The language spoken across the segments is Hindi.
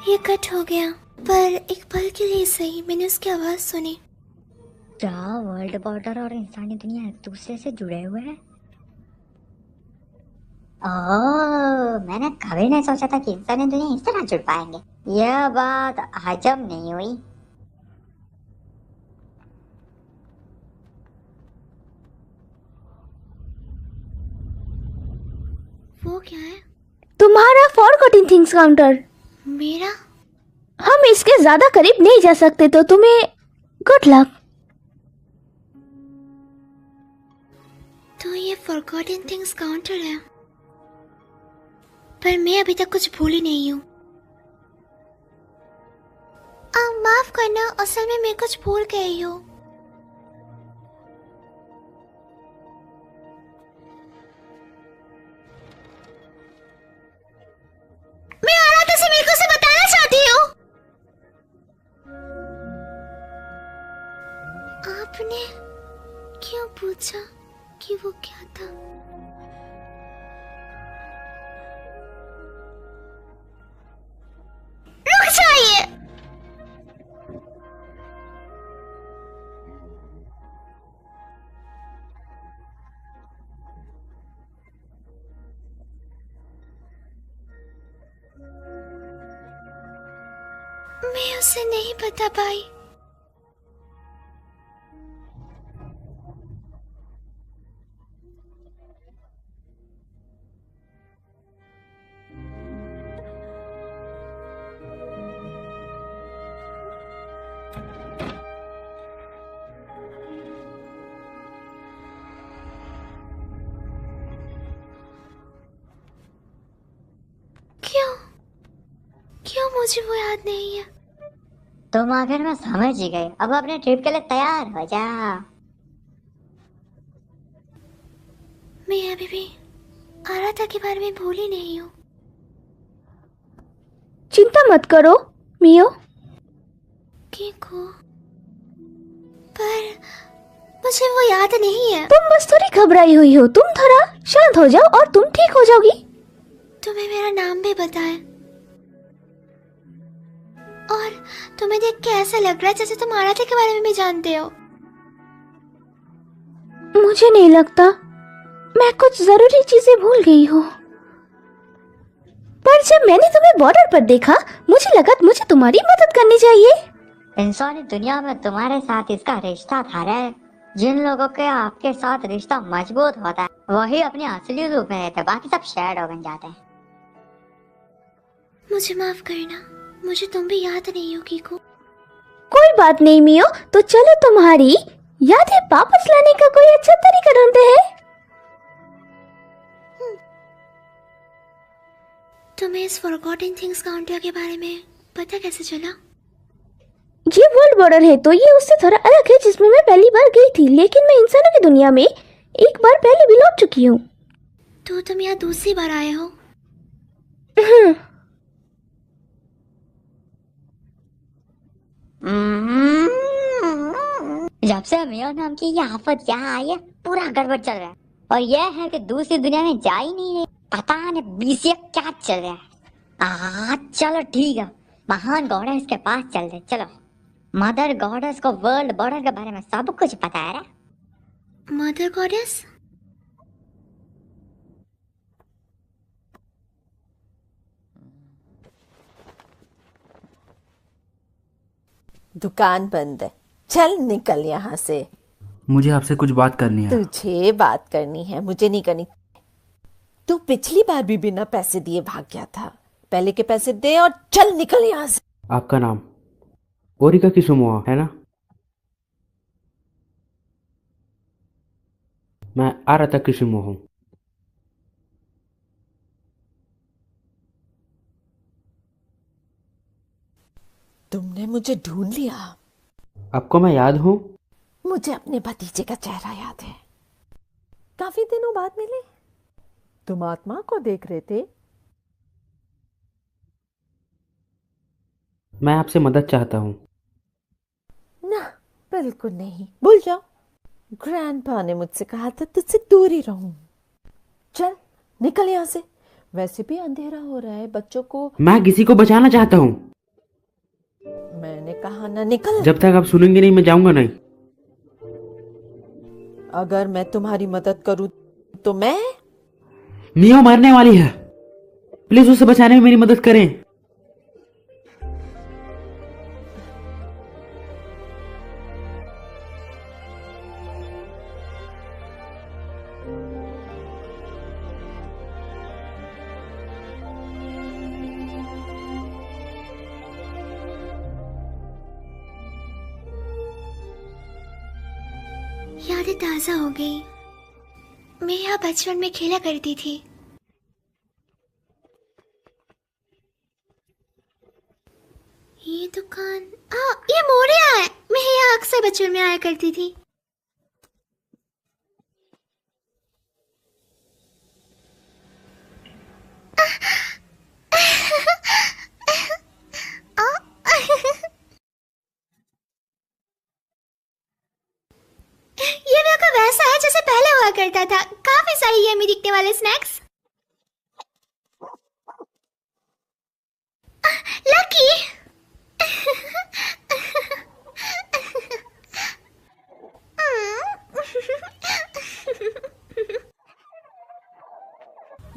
ये कट हो गया, पर एक पल के लिए सही मैंने उसकी आवाज सुनी। क्या वर्ल्ड बॉर्डर और इंसानी दुनिया एक दूसरे से जुड़े हुए हैं? ओह, मैंने कभी नहीं सोचा था कि इंसानी दुनिया इस तरह जुड़ पाएंगे। यह बात हजम नहीं हुई। वो क्या है? तुम्हारा फॉरगॉटन थिंग्स काउंटर। मेरा? हम इसके ज्यादा करीब नहीं जा सकते, तो तुम्हें गुड लक। तो ये फॉरगॉटन थिंग्स काउंटर है, पर मैं अभी तक कुछ भूली नहीं हूँ। माफ करना, असल में मैं कुछ भूल गई हूँ। मैं आराधा से मेरे को से बताना चाहती हूँ। आपने क्यों पूछा कि वो क्या था? रुक जाइए। मैं उसे नहीं बता पाई। क्यों? क्यों मुझे वो याद नहीं है? तुम आखिर में समझ ही गई। अब अपने ट्रिप के लिए तैयार हो जा। मैं अभी भी आराधा के बारे में भूली नहीं हूँ। चिंता मत करो मियो। को पर मुझे वो याद नहीं है। तुम बस थोड़ी घबराई हुई हो, तुम थोड़ा शांत हो जाओ और तुम ठीक हो जाओगी। तुम्हें मेरा नाम भी बताया, और तुम्हें देख के ऐसा लग रहा है जैसे तुम आराध्या के बारे में भी जानते हो। मुझे नहीं लगता, मैं कुछ जरूरी चीजें भूल गई हूँ। पर जब मैंने तुम्हें बॉर्डर पर देखा, मुझे लगा मुझे तुम्हारी मदद करनी चाहिए। इंसानी दुनिया में तुम्हारे साथ इसका रिश्ता था रे। जिन लोगों के आपके साथ रिश्ता मजबूत होता है वही अपने असली रूप में रहते, बाकी सब शैडो बन जाते हैं। मुझे माफ करना, मुझे तुम भी याद नहीं हो कीको। कोई बात नहीं मियो, तो चलो तुम्हारी यादें वापस लाने का कोई अच्छा तरीका ढूंढते हैं। तुम्हें इस फॉरगॉटन थिंग्स काउंटर के बारे में पता कैसे चला? ये वर्ल्ड बॉर्डर है तो ये उससे थोड़ा अलग है जिसमें मैं पहली बार गई थी, लेकिन मैं इंसानों की दुनिया में एक बार पहले भी लौट चुकी हूँ। तो तुम यहाँ दूसरी बार आए हो? जब से मियो नाम की ये आफत यहाँ आई है पूरा गड़बड़ चल रहा है। और यह है कि दूसरी दुनिया में जा ही नहीं रही। पता नहीं बीसीए क्या चल रहा है। चलो ठीक है, महान गॉडेस के पास चलते। चलो, मदर गॉडेस को वर्ल्ड बॉर्डर के बारे में सब कुछ पता है। Mother goddess? दुकान बंद है, चल निकल यहाँ से। मुझे आपसे कुछ बात करनी है। तुझे बात करनी है, मुझे नहीं करनी। तू पिछली बार भी बिना पैसे दिए भाग गया था। पहले के पैसे दे और चल निकल यहाँ से। आपका नाम ओरिका किसुमोआ है ना? मैं आराधा किसुमोआ हूँ। तुमने मुझे ढूंढ लिया। आपको मैं याद हूँ? मुझे अपने भतीजे का चेहरा याद है। काफी दिनों बाद मिले। तुम आत्मा को देख रहे थे। मैं आपसे मदद चाहता हूँ। ना, बिल्कुल नहीं, भूल जाओ। ग्रैंडपा ने मुझसे कहा था तुझसे दूर ही रहूं। चल निकल यहाँ से। वैसे भी अंधेरा हो रहा है, बच्चों को। मैं किसी को बचाना चाहता हूँ। मैंने कहा ना निकल। जब तक आप सुनेंगे नहीं मैं जाऊंगा नहीं। अगर मैं तुम्हारी मदद करूं तो मैं मियो मरने वाली है, प्लीज उसे बचाने में मेरी मदद करें। यादें ताजा हो गई। मैं यहाँ बचपन में खेला करती थी। ये दुकान, ये मोरिया है। मैं यहाँ अक्सर बचपन में आया करती थी। ये बिल्कुल वैसा है जैसे पहले हुआ करता था। काफी सारी यम्मी दिखने वाले स्नैक्स। लकी।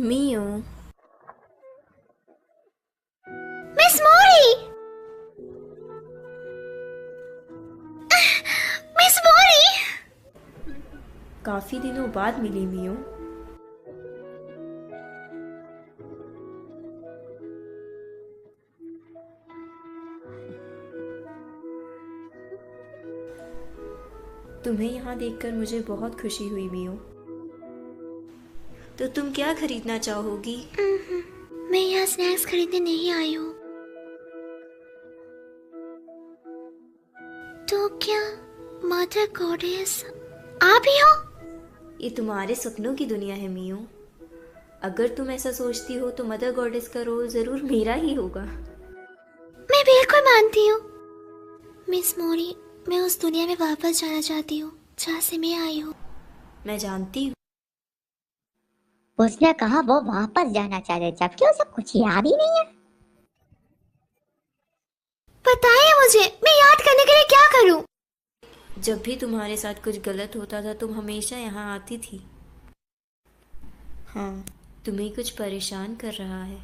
मियो, मिस मोरी। मिस मोरी। काफी दिनों बाद मिली मियो। तुम्हें यहाँ देखकर मुझे बहुत खुशी हुई मियो। तो तुम क्या खरीदना चाहोगी? मैं यहाँ स्नैक्स खरीदने नहीं आई हूँ। तो क्या मदर गॉडेस आप ही हो? ये तुम्हारे सपनों की दुनिया है मियो। अगर तुम ऐसा सोचती हो तो मदर गॉडेस का रोल जरूर मेरा ही होगा। मैं बिल्कुल मानती हूँ। मिस मोरी, मैं उस दुनिया में वापस जाना चाहती हूँ जहाँ से मैं आई हूँ। मैं जानती हूँ। उसने कहा वो वापस जाना चाहते जबकि उसे कुछ याद ही नहीं है। बताइए मुझे, मैं याद करने के लिए क्या करूँ? जब भी तुम्हारे साथ कुछ गलत होता था तुम हमेशा यहाँ आती थी। हाँ, तुम्हें कुछ परेशान कर रहा है।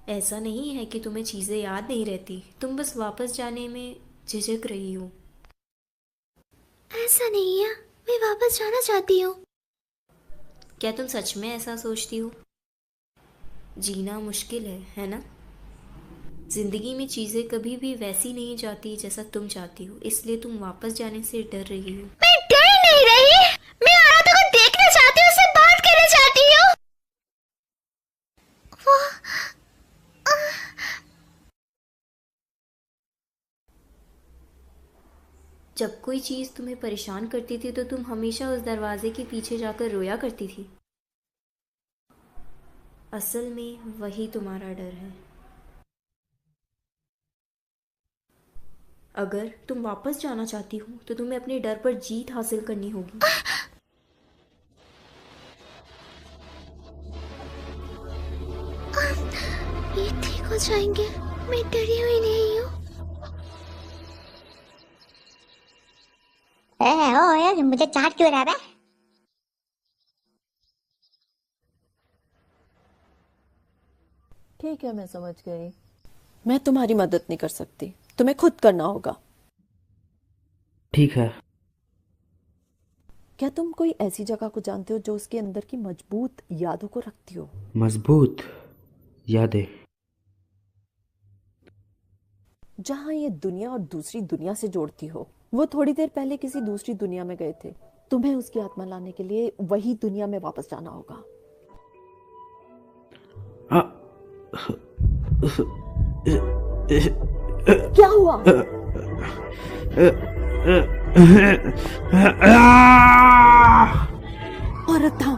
ऐसा नहीं है कि तुम्हें चीज़ें याद नहीं रहती, तुम बस वापस जाने में झिझक रही हो। ऐसा नहीं है, मैं वापस जाना चाहती हूँ। क्या तुम सच में ऐसा सोचती हो? जीना मुश्किल है ना? जिंदगी में चीज़ें कभी भी वैसी नहीं जाती जैसा तुम चाहती हो, इसलिए तुम वापस जाने से डर रही हो। मैं डर नहीं रही, मैं आराधा को देखना चाहती हूँ, उससे बात करना चाहती हूँ। वो जब कोई चीज़ तुम्हें परेशान करती थी तो तुम हमेशा उस दरवाजे के पीछे जाकर रोया करती थी। असल में वही तुम्हारा डर है। अगर तुम वापस जाना चाहती हो तो तुम्हें अपने डर पर जीत हासिल करनी होगी। ये ठीक हो जाएंगे, मैं डरी हुई नहीं हूँ। ओ मुझे चाट क्यों रहा है? ठीक है, मैं समझ गई। मैं तुम्हारी मदद नहीं कर सकती, तुम्हें खुद करना होगा। ठीक है। क्या तुम कोई ऐसी जगह को जानते हो जो उसके अंदर की मजबूत यादों को रखती हो? मजबूत यादें। जहां ये दुनिया और दूसरी दुनिया से जोड़ती हो। वो थोड़ी देर पहले किसी दूसरी दुनिया में गए थे, तुम्हें उसकी आत्मा लाने के लिए वही दुनिया में वापस जाना होगा। आ, क्या हुआ? औरत था।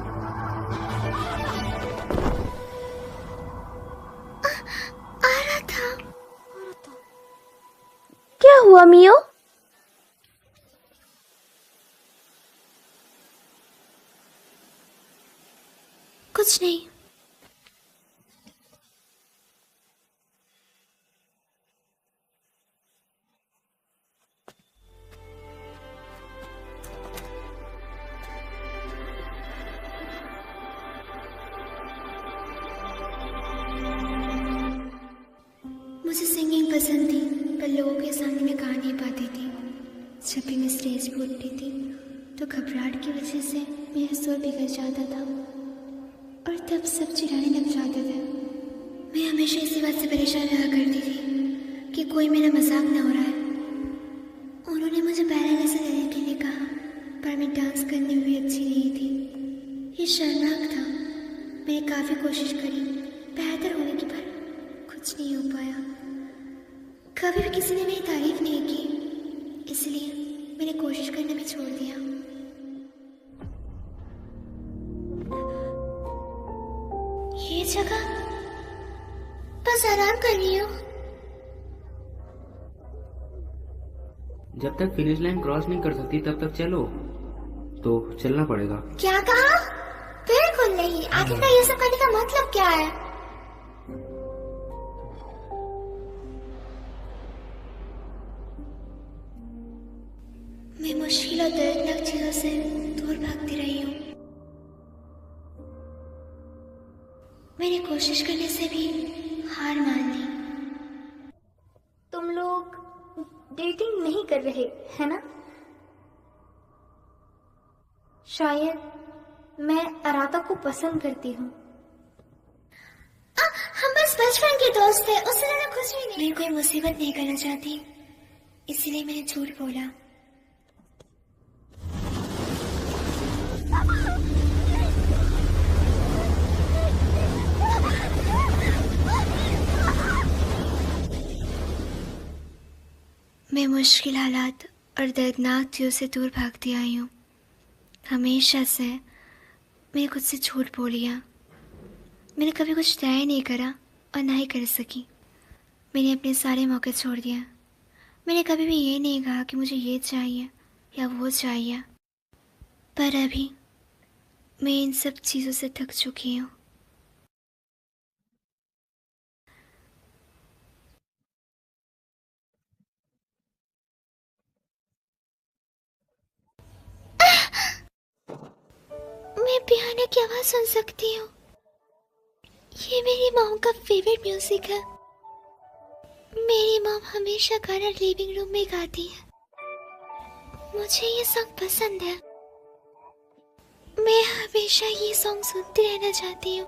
आराधा, क्या हुआ मियो? कुछ नहीं। जब भी मैं स्टेज पर उठती थी तो घबराहट की वजह से मेरा सुर बिगड़ जाता था और तब सब चिढ़ाने लग जाते थे। मैं हमेशा इसी बात से परेशान रहा करती थी कि कोई मेरा मजाक न हो रहा है। उन्होंने मुझे बैले लेसन लेने के लिए कहा, पर मैं डांस करने में भी अच्छी नहीं थी। ये शर्मनाक था। मैंने काफ़ी कोशिश करी बेहतर होने की, पर कुछ नहीं हो पाया। कभी भी किसी ने मेरी तारीफ नहीं की, इसलिए मैंने कोशिश करना भी छोड़ दिया। ये जगह बस आराम कर रही हूँ। जब तक फिनिश लाइन क्रॉस नहीं कर सकती तब तक चलो, तो चलना पड़ेगा। क्या कहा? बिल्कुल नहीं। आखिर ये सब करने का मतलब क्या है? मैं मुश्किल और दर्दनाक चीजों से दूर भागती रही हूँ। मैंने कोशिश करने से भी हार मान ली। तुम लोग डेटिंग नहीं कर रहे है ना? शायद मैं अराता को पसंद करती हूँ। हम बस बचपन के दोस्त थे, उससे ज्यादा कुछ भी नहीं। मैं कोई मुसीबत नहीं करना चाहती, इसलिए मैंने झूठ बोला। मैं मुश्किल हालात और दर्दनाक चीज़ों से दूर भागती आई हूँ। हमेशा से मैंने खुद से झूठ बोल लिया। मैंने कभी कुछ तय नहीं करा और ना ही कर सकी। मैंने अपने सारे मौके छोड़ दिया। मैंने कभी भी ये नहीं कहा कि मुझे ये चाहिए या वो चाहिए, पर अभी मैं इन सब चीज़ों से थक चुकी हूँ। मैं पियानो की आवाज़ सुन सकती हूँ। ये मेरी मॉम का फेवरेट म्यूजिक है। मेरी मॉम हमेशा गाना लिविंग रूम में गाती है। मुझे ये सॉन्ग पसंद है। मैं हमेशा ये सॉन्ग सुनती रहना चाहती हूँ।